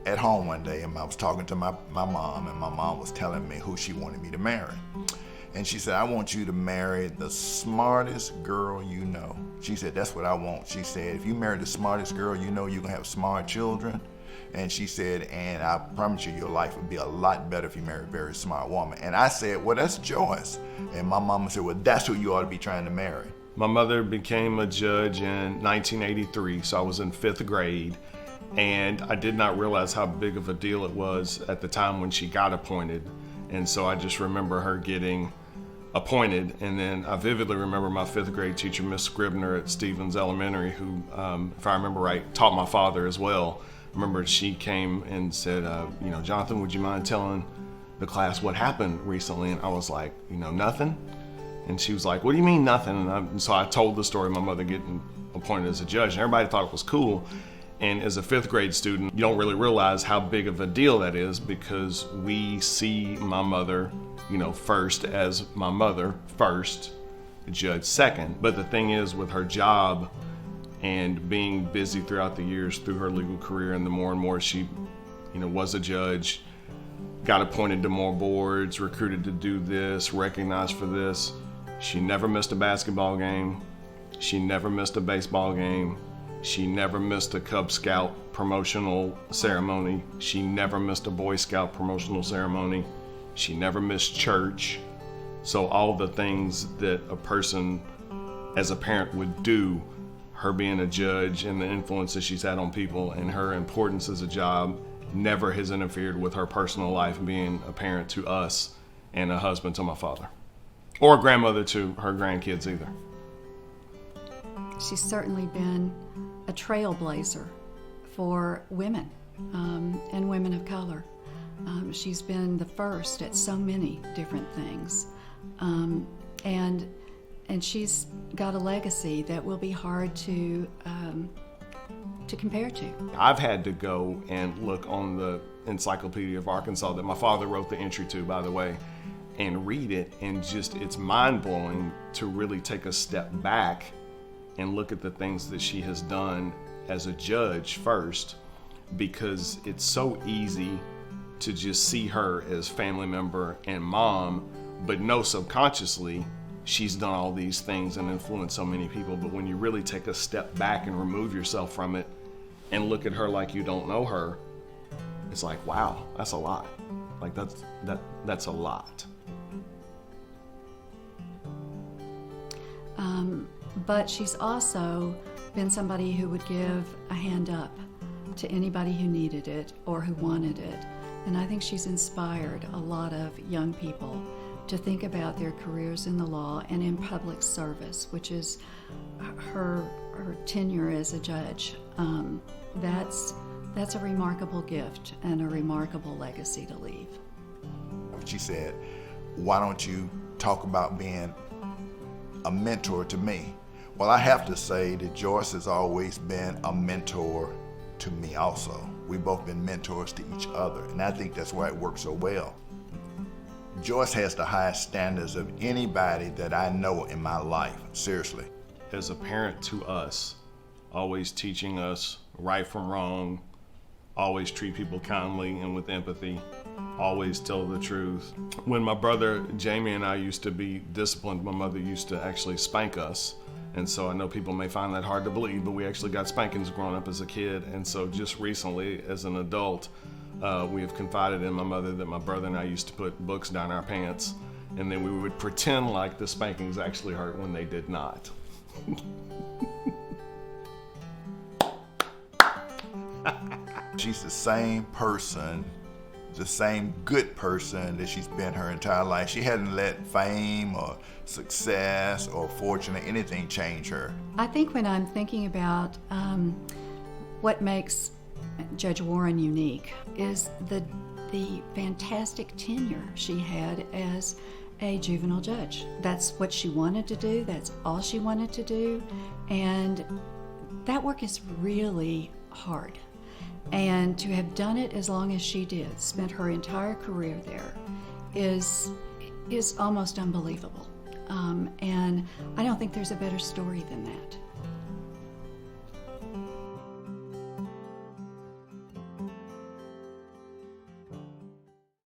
at home one day, and I was talking to my mom, and my mom was telling me who she wanted me to marry. And she said, I want you to marry the smartest girl you know. She said, that's what I want. She said, if you marry the smartest girl you know, you're gonna have smart children. And she said, and I promise you, your life would be a lot better if you marry a very smart woman. And I said, well, that's Joyce. And my mama said, well, that's who you ought to be trying to marry. My mother became a judge in 1983, so I was in 5th grade. And I did not realize how big of a deal it was at the time when she got appointed. And so I just remember her getting appointed. And then I vividly remember my 5th grade teacher, Miss Scribner at Stevens Elementary, who, if I remember right, taught my father as well. I remember she came and said, Jonathan, would you mind telling the class what happened recently? And I was like, nothing. And she was like, what do you mean nothing? And so I told the story of my mother getting appointed as a judge, and everybody thought it was cool. And as a 5th grade student, you don't really realize how big of a deal that is, because we see my mother, first as my mother first, judge second. But the thing is, with her job and being busy throughout the years through her legal career, and the more and more she, was a judge, got appointed to more boards, recruited to do this, recognized for this, she never missed a basketball game. She never missed a baseball game. She never missed a Cub Scout promotional ceremony. She never missed a Boy Scout promotional ceremony. She never missed church. So all the things that a person as a parent would do, her being a judge and the influence that she's had on people and her importance as a job, never has interfered with her personal life, being a parent to us and a husband to my father, or a grandmother to her grandkids either. She's certainly been a trailblazer for women and women of color. She's been the first at so many different things. And she's got a legacy that will be hard to compare to. I've had to go and look on the Encyclopedia of Arkansas that my father wrote the entry to, by the way, and read it, and just, it's mind-blowing to really take a step back and look at the things that she has done as a judge first, because it's so easy to just see her as family member and mom, but know subconsciously she's done all these things and influenced so many people. But when you really take a step back and remove yourself from it and look at her like you don't know her, it's like, wow, that's a lot. Like that's a lot. But she's also been somebody who would give a hand up to anybody who needed it or who wanted it. And I think she's inspired a lot of young people to think about their careers in the law and in public service, which is her tenure as a judge. That's a remarkable gift and a remarkable legacy to leave. She said, why don't you talk about being a mentor to me? Well, I have to say that Joyce has always been a mentor to me also. We've both been mentors to each other, and I think that's why it works so well. Joyce has the highest standards of anybody that I know in my life, seriously. As a parent to us, always teaching us right from wrong, always treat people kindly and with empathy, always tell the truth. When my brother Jamie and I used to be disciplined, my mother used to actually spank us. And so I know people may find that hard to believe, but we actually got spankings growing up as a kid. And so just recently, as an adult, we have confided in my mother that my brother and I used to put books down our pants, and then we would pretend like the spankings actually hurt when they did not. She's the same person, the same good person that she's been her entire life. She hadn't let fame or success or fortune or anything change her. I think when I'm thinking about what makes Judge Warren unique is the fantastic tenure she had as a juvenile judge. That's what she wanted to do. That's all she wanted to do. And that work is really hard. And to have done it as long as she did, spent her entire career there, is almost unbelievable. And I don't think there's a better story than that.